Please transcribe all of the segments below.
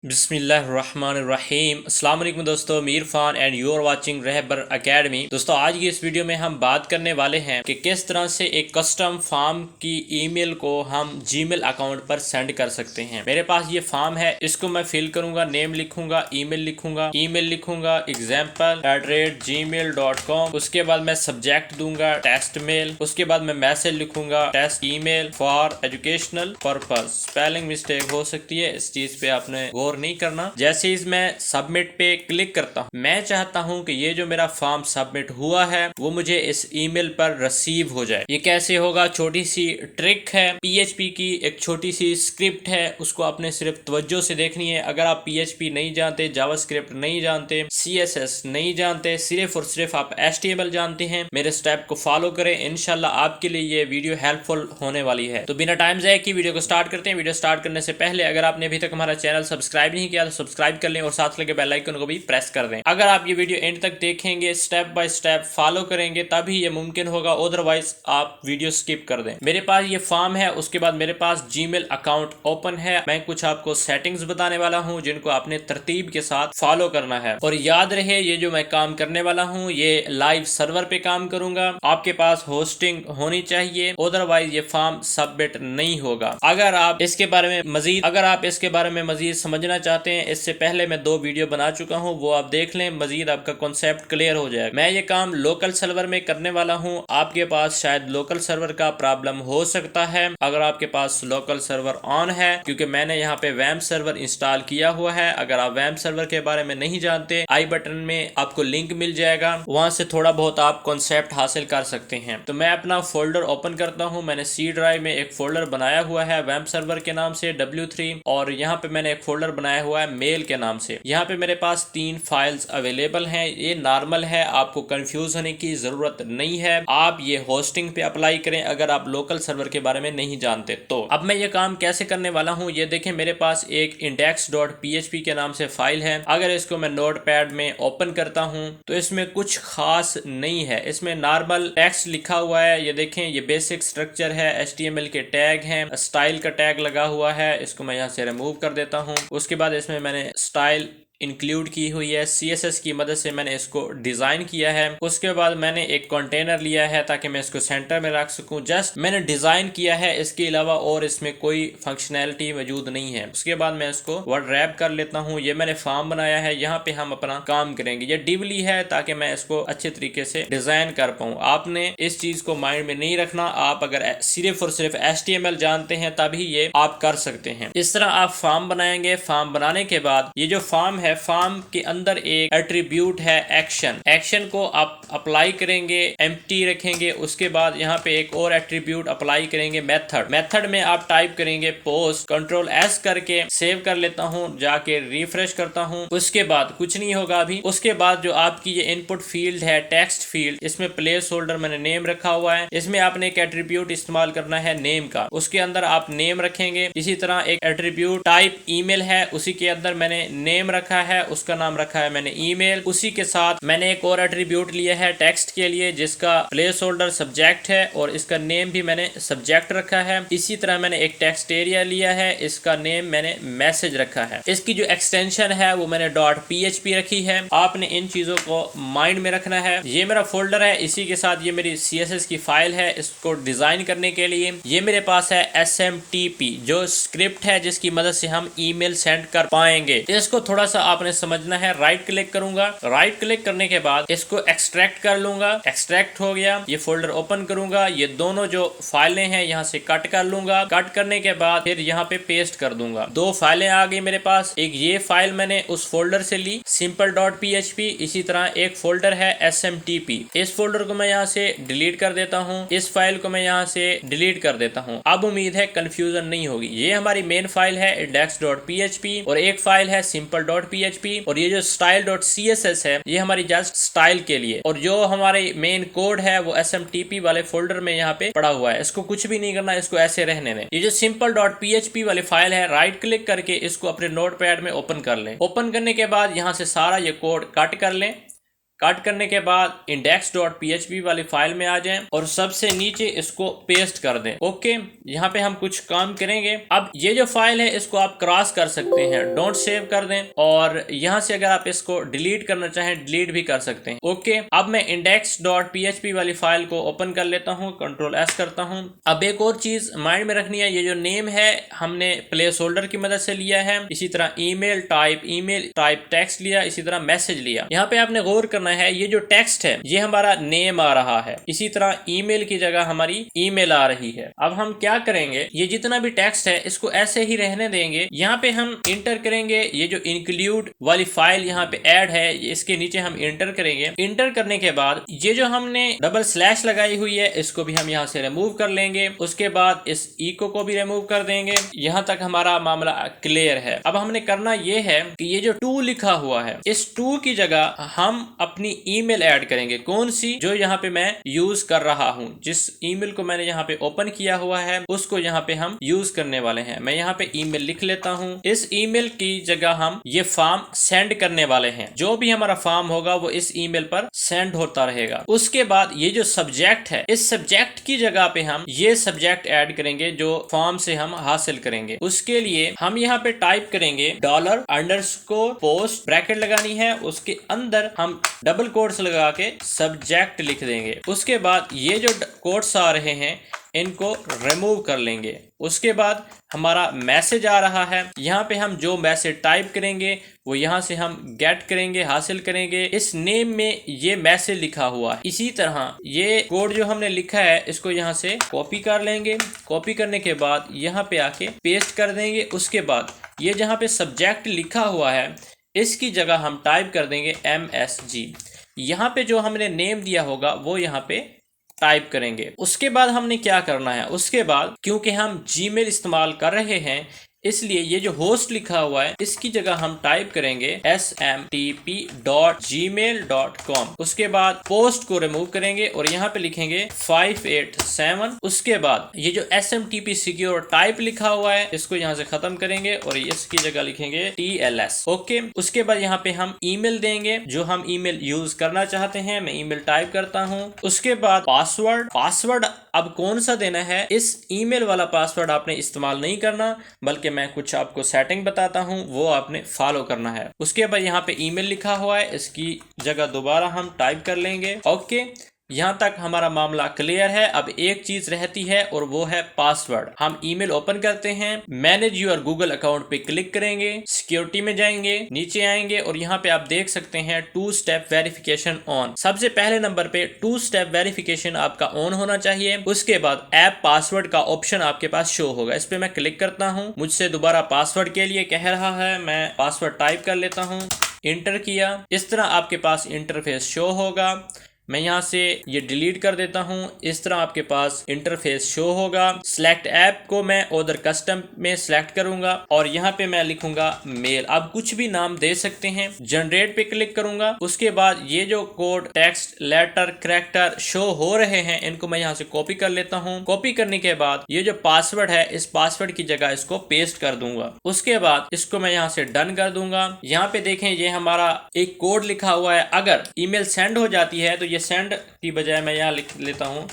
बिस्मिल्लाहिर्रहमानिर्रहीम। अस्सलाम वालेकुम दोस्तों, Mir Khan and you are watching Rahbar Academy. दोस्तों आज की इस वीडियो में हम बात करने वाले हैं कि किस तरह से एक कस्टम फॉर्म की ईमेल को हम जीमेल अकाउंट पर सेंड कर सकते हैं। मेरे पास ये फॉर्म है, इसको मैं फिल करूंगा, नेम लिखूंगा, ईमेल लिखूंगा example@gmail.com। उसके बाद मैं सब्जेक्ट दूंगा टेस्ट मेल। उसके बाद मैं मैसेज लिखूंगा test email for educational purpose. Spelling mistake हो सकती है, इस चीज पे आपने गौर नहीं करना। जैसे ही मैं सबमिट पे क्लिक करता हूँ, मैं चाहता हूँ कि ये जो मेरा फॉर्म सबमिट हुआ है वो मुझे इस ईमेल पर रिसीव हो जाए। ये कैसे होगा? छोटी सी ट्रिक है, पीएचपी की एक छोटी सी स्क्रिप्ट है, उसको आपने सिर्फ तवज्जो से देखनी है। अगर आप पीएचपी नहीं जानते, जावास्क्रिप्ट नहीं जानते, सीएसएस नहीं जानते, सिर्फ और सिर्फ आप एचटीएमएल जानते हैं, मेरे स्टेप को फॉलो करें। इंशाल्लाह आपके लिए ये वीडियो हेल्पफुल होने वाली है। तो बिना टाइम जाए की वीडियो को स्टार्ट करते हैं। वीडियो स्टार्ट करने से पहले अगर आपने अभी तक हमारा चैनल सब्सक्राइब नहीं किया तो सब्सक्राइब कर लें और साथ लगे बेल आइकन को भी प्रेस कर दें। अगर आप ये वीडियो एंड तक देखेंगे, स्टेप बाय स्टेप फॉलो करेंगे, तभी ये मुमकिन होगा, अदरवाइज आप वीडियो स्किप कर दें। मेरे पास ये फॉर्म है, उसके बाद मेरे पास जीमेल अकाउंट ओपन है। मैं कुछ आपको सेटिंग्स बताने वाला हूं जिनको आपने तरतीब के साथ फॉलो करना है। और याद रहे, ये जो मैं काम करने वाला हूं ये लाइव सर्वर पे काम करूंगा। आपके पास होस्टिंग होनी चाहिए, अदरवाइज ये फॉर्म सबमिट नहीं होगा। अगर आप इसके बारे में मजीद समझना चाहते हैं, इससे पहले मैं 2 वीडियो बना चुका हूं, वो आप देख लें, मजीद आपका कॉन्सेप्ट क्लियर हो जाए। मैं ये काम लोकल सर्वर में करने वाला हूं। आपके पास शायद लोकल सर्वर का प्रॉब्लम हो सकता है। अगर आपके पास लोकल सर्वर ऑन है, क्योंकि मैंने यहाँ पे वैम सर्वर इंस्टॉल किया हुआ है। अगर आप वैम सर्वर के बारे में नहीं जानते, आई बटन में आपको लिंक मिल जाएगा, वहां से थोड़ा बहुत आप कॉन्सेप्ट हासिल कर सकते हैं। तो मैं अपना फोल्डर ओपन करता हूँ। मैंने सी ड्राइव में एक फोल्डर बनाया हुआ है वैम सर्वर के नाम से W3, और यहाँ पे मैंने एक फोल्डर बनाया हुआ है मेल के नाम से। यहाँ पे मेरे पास 3 फाइल्स अवेलेबल हैं। ये नॉर्मल है, आपको कंफ्यूज होने की जरूरत नहीं है। आप ये होस्टिंग पे अप्लाई करें अगर आप लोकल सर्वर के बारे में नहीं जानते तो। अब मैं ये काम कैसे करने वाला हूँ, ये देखें, मेरे पास एक index.php के नाम से फाइल है। अगर इसको मैं नोटपैड में ओपन करता हूँ तो इसमें कुछ खास नहीं है, इसमें नॉर्मल टेक्स्ट लिखा हुआ है। ये देखें, ये बेसिक स्ट्रक्चर है, HTML के टैग हैं, स्टाइल का टैग लगा हुआ है, इसको मैं यहाँ से रिमूव कर देता हूँ। उसके बाद इसमें मैंने स्टाइल इंक्लूड की हुई है, CSS की मदद से मैंने इसको डिजाइन किया है। उसके बाद मैंने एक कंटेनर लिया है ताकि मैं इसको सेंटर में रख सकूं। जस्ट मैंने डिजाइन किया है, इसके अलावा और इसमें कोई फंक्शनैलिटी मौजूद नहीं है। उसके बाद मैं इसको वर्ड रैप कर लेता हूं। ये मैंने फॉर्म बनाया है, यहाँ पे हम अपना काम करेंगे। ये डिवली है ताकि मैं इसको अच्छे तरीके से डिजाइन कर पाऊं। आपने इस चीज को माइंड में नहीं रखना। आप अगर सिर्फ और सिर्फ HTML जानते हैं तभी ये आप कर सकते हैं। इस तरह आप फॉर्म बनाएंगे। फॉर्म बनाने के बाद ये जो फॉर्म है, फॉर्म के अंदर एक एट्रीब्यूट है एक्शन को आप अप्लाई करेंगे, एम्प्टी रखेंगे। उसके बाद यहाँ पे एक और एट्रीब्यूट अप्लाई करेंगे मेथड में आप टाइप करेंगे पोस्ट, कंट्रोल S करके सेव कर लेता हूँ, जाके रिफ्रेश करता हूँ। उसके बाद कुछ नहीं होगा अभी। उसके बाद जो आपकी ये इनपुट फील्ड है, टेक्स्ट फील्ड, इसमें प्लेस होल्डर मैंने नेम रखा हुआ है। इसमें आपने एक एट्रीब्यूट इस्तेमाल करना है नेम का, उसके अंदर आप नेम रखेंगे। इसी तरह एक एट्रीब्यूट टाइप ईमेल है, उसी के अंदर मैंने नेम रखा है, उसका नाम रखा है मैंने ईमेल। उसी के साथ मैंने एक और एट्रीब्यूट लिया है टेक्स्ट के लिए, जिसका प्लेस होल्डर सब्जेक्ट है और इसका नेम भी मैंने सब्जेक्ट रखा है। इसी तरह मैंने एक टेक्स्ट एरिया लिया है, इसका नेम मैंने मैसेज रखा है। इसकी जो एक्सटेंशन है वो मैंने .php रखी है। आपने इन चीजों को माइंड में रखना है। ये मेरा फोल्डर है, इसी के साथ ये मेरी CSS की फाइल है। इसको डिजाइन करने के लिए ये मेरे पास है SMTP, जो स्क्रिप्ट है जिसकी मदद से हम ईमेल सेंड कर पाएंगे। इसको थोड़ा सा आपने समझना है। राइट क्लिक करूंगा, राइट क्लिक करने के बाद इसको एक्सट्रैक्ट कर लूंगा। एक्सट्रैक्ट हो गया। ये फोल्डर ओपन करूंगा, ये दोनों जो फाइलें हैं यहाँ से कट कर लूंगा। कट करने के बाद फिर यहाँ पे पेस्ट कर दूंगा। 2 फाइलें आ गई मेरे पास। एक ये फाइल मैंने उस फोल्डर से ली simple.php, इसी तरह एक फोल्डर है SMTP। इस फोल्डर को मैं यहाँ से डिलीट कर देता हूँ, इस फाइल को मैं यहाँ से डिलीट कर देता हूँ। अब उम्मीद है कंफ्यूजन नहीं होगी। ये हमारी मेन फाइल है index.php और एक फाइल है simple.php, और ये जो style.css है ये हमारी जस्ट स्टाइल के लिए, और जो हमारे मेन कोड है वो SMTP वाले फोल्डर में यहाँ पे पड़ा हुआ है। इसको कुछ भी नहीं करना, इसको ऐसे रहने दें। ये जो simple.php वाली फाइल है, राइट क्लिक करके इसको अपने नोटपैड में ओपन कर लें। ओपन करने के बाद यहाँ से सारा ये कोड कट कर लें। कट करने के बाद index.php वाली फाइल में आ जाएं और सबसे नीचे इसको पेस्ट कर दें। ओके, यहाँ पे हम कुछ काम करेंगे। अब ये जो फाइल है इसको आप क्रॉस कर सकते हैं, डोंट सेव कर दें, और यहाँ से अगर आप इसको डिलीट करना चाहें डिलीट भी कर सकते हैं। ओके, अब मैं index.php वाली फाइल को ओपन कर लेता हूँ, कंट्रोल एस करता हूँ। अब एक और चीज माइंड में रखनी है, ये जो नेम है हमने प्लेस होल्डर की मदद से लिया है, इसी तरह ईमेल टाइप टेक्स्ट लिया, इसी तरह मैसेज लिया। यहाँ पे आपने गौर करना है, ये जो टेक्स्ट है ये हमारा नेम आ रहा है, इसी तरह ईमेल की जगह हमारी ईमेल आ रही है। अब हम क्या करेंगे, ये जितना भी टेक्स्ट है इसको ऐसे ही रहने देंगे। यहाँ पे हम इंटर करेंगे, ये जो इंक्लूड वाली फाइल यहाँ पे ऐड है इसके नीचे हम इंटर करेंगे। इंटर करने के बाद ये जो हमने डबल स्लैश लगाई हुई है इसको भी हम यहाँ से रिमूव कर लेंगे। उसके बाद इस इको को भी रिमूव कर देंगे। यहाँ तक हमारा मामला क्लियर है। अब हमने करना ये है कि ये जो टू लिखा हुआ है इस टू की जगह हम अपनी ईमेल ऐड करेंगे। कौन सी? जो यहाँ पे मैं यूज कर रहा हूँ, जिस ईमेल को मैंने यहाँ पे ओपन किया हुआ है उसको यहाँ पे हम यूज करने वाले हैं। मैं यहाँ पे ईमेल लिख लेता हूँ। इस ईमेल की जगह हम ये फॉर्म सेंड करने वाले हैं। जो भी हमारा फॉर्म होगा वो इस ईमेल पर सेंड होता रहेगा। उसके बाद ये जो सब्जेक्ट है इस सब्जेक्ट की जगह पे हम ये सब्जेक्ट ऐड करेंगे जो फॉर्म से हम हासिल करेंगे। उसके लिए हम यहाँ पे टाइप करेंगे $_पोस्ट, ब्रैकेट लगानी है, उसके अंदर हम डबल कोट्स लगा के सब्जेक्ट लिख देंगे। उसके बाद ये जो कोट्स आ रहे हैं इनको रिमूव कर लेंगे। उसके बाद हमारा मैसेज आ रहा है, यहाँ पे हम जो मैसेज टाइप करेंगे वो यहाँ से हम गेट करेंगे, हासिल करेंगे। इस नेम में ये मैसेज लिखा हुआ है। इसी तरह ये कोड जो हमने लिखा है इसको यहाँ से कॉपी कर लेंगे। कॉपी करने के बाद यहाँ पे आके पेस्ट कर देंगे। उसके बाद ये जहाँ पे सब्जेक्ट लिखा हुआ है इसकी जगह हम टाइप कर देंगे MSG। यहाँ पे जो हमने नेम दिया होगा वो यहाँ पे टाइप करेंगे। उसके बाद हमने क्या करना है, उसके बाद क्योंकि हम जीमेल इस्तेमाल कर रहे हैं इसलिए ये जो होस्ट लिखा हुआ है इसकी जगह हम टाइप करेंगे smtp.gmail.com। उसके बाद पोस्ट को रिमूव करेंगे और यहाँ पे लिखेंगे 587। उसके बाद ये जो smtp सिक्योर टाइप लिखा हुआ है इसको यहाँ से खत्म करेंगे और इसकी जगह लिखेंगे TLS। ओके, उसके बाद यहाँ पे हम ईमेल देंगे जो हम ईमेल यूज करना चाहते हैं। मैं ईमेल टाइप करता हूँ। उसके बाद पासवर्ड अब कौन सा देना है, इस ईमेल वाला पासवर्ड आपने इस्तेमाल नहीं करना, बल्कि मैं कुछ आपको सेटिंग बताता हूं वो आपने फॉलो करना है। उसके बाद यहाँ पे ईमेल लिखा हुआ है इसकी जगह दोबारा हम टाइप कर लेंगे। ओके, यहाँ तक हमारा मामला क्लियर है। अब एक चीज रहती है और वो है पासवर्ड। हम ईमेल ओपन करते हैं, मैनेज योर गूगल अकाउंट पे क्लिक करेंगे, सिक्योरिटी में जाएंगे, नीचे आएंगे और यहाँ पे आप देख सकते हैं 2 स्टेप वेरिफिकेशन ऑन। सबसे पहले नंबर पे 2 स्टेप वेरिफिकेशन आपका ऑन होना चाहिए। उसके बाद ऐप पासवर्ड का ऑप्शन आपके पास शो होगा, इस पे मैं क्लिक करता हूँ। मुझसे दोबारा पासवर्ड के लिए कह रहा है, मैं पासवर्ड टाइप कर लेता हूँ, इंटर किया। इस तरह आपके पास इंटरफेस शो होगा। मैं यहाँ से ये डिलीट कर देता हूँ। इस तरह आपके पास इंटरफेस शो होगा। सिलेक्ट ऐप को मैं उधर कस्टम में सिलेक्ट करूंगा और यहाँ पे मैं लिखूंगा मेल। आप कुछ भी नाम दे सकते हैं। जनरेट पे क्लिक करूंगा। उसके बाद ये जो code, text, letter, character show हो रहे हैं इनको मैं यहाँ से कॉपी कर लेता हूँ। कॉपी करने के बाद ये जो पासवर्ड है इस पासवर्ड की जगह इसको पेस्ट कर दूंगा। उसके बाद इसको मैं यहाँ से डन कर दूंगा। यहाँ पे देखें ये हमारा एक कोड लिखा हुआ है। अगर ईमेल सेंड हो जाती है तो ये सेंड की बजाय मैं यहाँ लिख लेता हूँ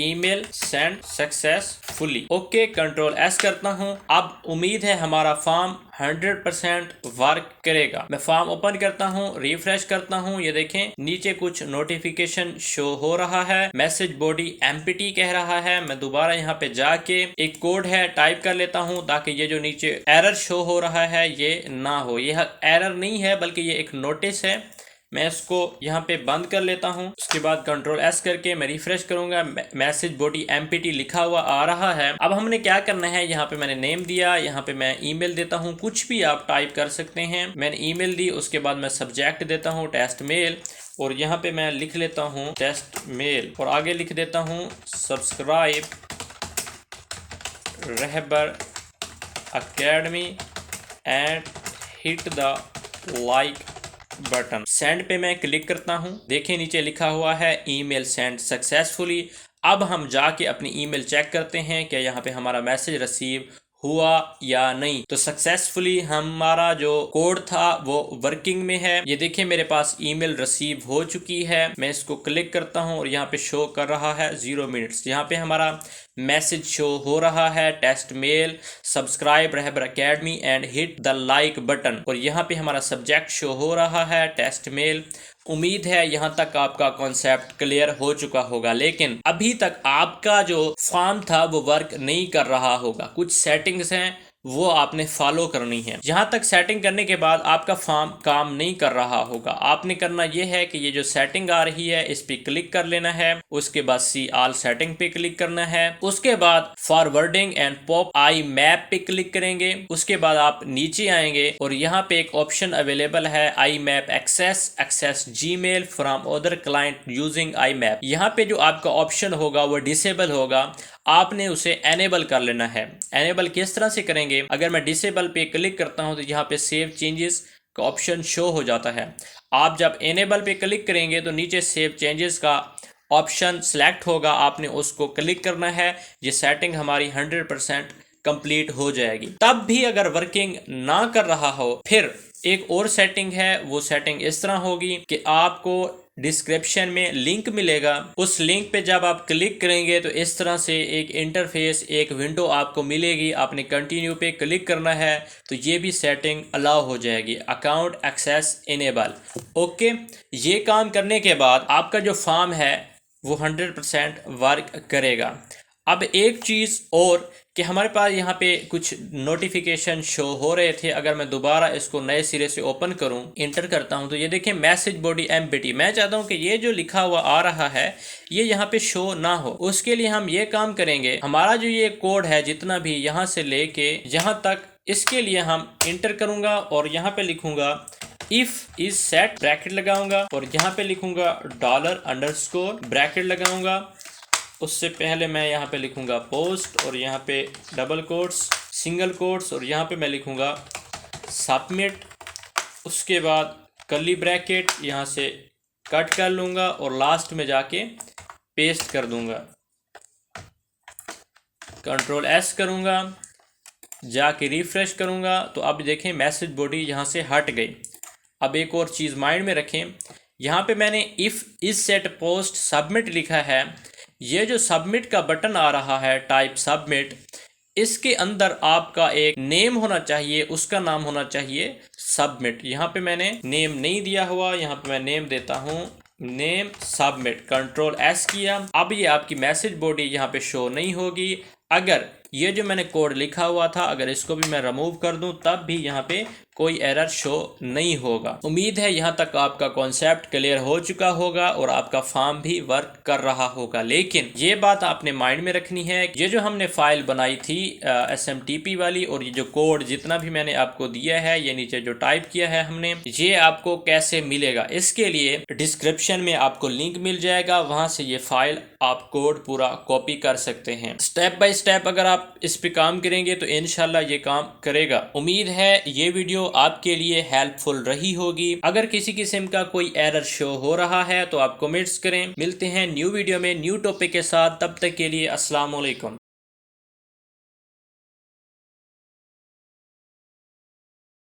email send successfully. Okay, control S करता हूँ। अब उम्मीद है हमारा फॉर्म 100% वर्क करेगा। मैं फॉर्म ओपन करता हूँ, रिफ्रेश करता हूँ, ये देखें नीचे कुछ नोटिफिकेशन शो हो रहा है। मैसेज बॉडी एम्प्टी कह रहा है। मैं दोबारा यहाँ पे जाके एक कोड है टाइप कर लेता हूँ ताकि ये जो नीचे एरर शो हो रहा है ये ना हो। यह एरर नहीं है बल्कि ये एक नोटिस है। मैं इसको यहाँ पे बंद कर लेता हूँ। उसके बाद कंट्रोल एस करके मैं रिफ्रेश करूंगा। मैसेज बॉडी एम्प्टी लिखा हुआ आ रहा है। अब हमने क्या करना है, यहाँ पे मैंने नेम दिया, यहाँ पे मैं ईमेल देता हूँ। कुछ भी आप टाइप कर सकते हैं। मैंने ईमेल दी, उसके बाद मैं सब्जेक्ट देता हूँ टेस्ट मेल और यहाँ पे मैं लिख लेता हूँ टेस्ट मेल और आगे लिख देता हूँ subscribe Rahbar Academy and hit the like button. Send पे मैं क्लिक करता हूं। देखिए नीचे लिखा हुआ है ईमेल सेंड सक्सेसफुली। अब हम जाके अपनी ईमेल चेक करते हैं कि यहाँ पे हमारा मैसेज रिसीव हुआ या नहीं। तो सक्सेसफुली हमारा जो कोड था वो वर्किंग में है। ये देखिए मेरे पास ईमेल रिसीव हो चुकी है। मैं इसको क्लिक करता हूँ और यहाँ पे शो कर रहा है 0 मिनट्स। यहाँ पे हमारा मैसेज शो हो रहा है, test mail, subscribe Rahbar Academy and hit the like button. और यहाँ पे हमारा सब्जेक्ट शो हो रहा है, टेस्ट मेल। उम्मीद है यहाँ तक आपका कॉन्सेप्ट क्लियर हो चुका होगा, लेकिन अभी तक आपका जो फॉर्म था वो वर्क नहीं कर रहा होगा। कुछ सेटिंग्स हैं वो आपने फॉलो करनी है। जहां तक सेटिंग करने के बाद आपका फॉर्म काम नहीं कर रहा होगा, आपने करना यह है कि ये जो सेटिंग आ रही है इस पे क्लिक कर लेना है। उसके बाद सी ऑल सेटिंग पे क्लिक करना है। उसके बाद forwarding and pop I map पे क्लिक करेंगे। उसके बाद आप नीचे आएंगे और यहाँ पे एक ऑप्शन अवेलेबल है IMAP access Gmail from other client using IMAP. यहाँ पे जो आपका ऑप्शन होगा वो डिसेबल होगा, आपने उसे एनेबल कर लेना है। एनेबल किस तरह से करेंगे, अगर मैं डिसेबल पे क्लिक करता हूं तो यहाँ पे सेव चेंजेस का ऑप्शन शो हो जाता है। आप जब एनेबल पे क्लिक करेंगे तो नीचे सेव चेंजेस का ऑप्शन सेलेक्ट होगा, आपने उसको क्लिक करना है। ये सेटिंग हमारी 100% कंप्लीट हो जाएगी। तब भी अगर वर्किंग ना कर रहा हो, फिर एक और सेटिंग है। वो सेटिंग इस तरह होगी कि आपको डिस्क्रिप्शन में लिंक मिलेगा, उस लिंक पे जब आप क्लिक करेंगे तो इस तरह से एक इंटरफेस, एक विंडो आपको मिलेगी। आपने कंटिन्यू पे क्लिक करना है तो ये भी सेटिंग अलाउ हो जाएगी, अकाउंट एक्सेस इनेबल। ओके, ये काम करने के बाद आपका जो फॉर्म है वो 100% वर्क करेगा। अब एक चीज़ और कि हमारे पास यहाँ पे कुछ नोटिफिकेशन शो हो रहे थे। अगर मैं दोबारा इसको नए सिरे से ओपन करूँ, इंटर करता हूँ, तो ये देखिए मैसेज बॉडी एम्प्टी। मैं चाहता हूँ कि ये जो लिखा हुआ आ रहा है ये यहाँ पे शो ना हो। उसके लिए हम ये काम करेंगे, हमारा जो ये कोड है जितना भी यहाँ से लेके यहाँ तक, इसके लिए हम इंटर करूँगा और यहाँ पे लिखूँगा इफ इज सेट, ब्रैकेट लगाऊंगा और यहाँ पे लिखूंगा $_ ब्रैकेट लगाऊंगा। उससे पहले मैं यहाँ पे लिखूंगा पोस्ट और यहाँ पे डबल कोट्स, सिंगल कोट्स और यहाँ पे मैं लिखूंगा सबमिट। उसके बाद कर्ली ब्रैकेट यहाँ से कट कर लूँगा और लास्ट में जाके पेस्ट कर दूँगा। Ctrl+S करूँगा, जाके रिफ्रेश करूँगा तो अब देखें मैसेज बॉडी यहाँ से हट गई। अब एक और चीज़ माइंड में रखें, यहाँ पे मैंने if is set post submit लिखा है। ये जो सबमिट का बटन आ रहा है टाइप सबमिट, इसके अंदर आपका एक नेम होना चाहिए, उसका नाम होना चाहिए सबमिट। यहाँ पे मैंने नेम नहीं दिया हुआ, यहाँ पे मैं नेम देता हूँ नेम सबमिट। Ctrl+S किया। अब ये आपकी मैसेज बॉडी यहाँ पे शो नहीं होगी। अगर ये जो मैंने कोड लिखा हुआ था अगर इसको भी मैं रिमूव कर दूं तब भी यहाँ पे कोई एरर शो नहीं होगा। उम्मीद है यहाँ तक आपका कॉन्सेप्ट क्लियर हो चुका होगा और आपका फॉर्म भी वर्क कर रहा होगा। लेकिन ये बात आपने माइंड में रखनी है, ये जो हमने फाइल बनाई थी SMTP वाली और ये जो कोड जितना भी मैंने आपको दिया है, ये नीचे जो टाइप किया है हमने, ये आपको कैसे मिलेगा, इसके लिए डिस्क्रिप्शन में आपको लिंक मिल जाएगा, वहां से ये फाइल आप कोड पूरा कॉपी कर सकते हैं। स्टेप बाय स्टेप अगर आप इस पे काम करेंगे तो इंशाल्लाह ये काम करेगा। उम्मीद है ये वीडियो आपके लिए हेल्पफुल रही होगी। अगर किसी किस्म का कोई एरर शो हो रहा है तो आप कमेंट्स करें। मिलते हैं न्यू वीडियो में न्यू टॉपिक के साथ, तब तक के लिए अस्सलाम वालेकुम।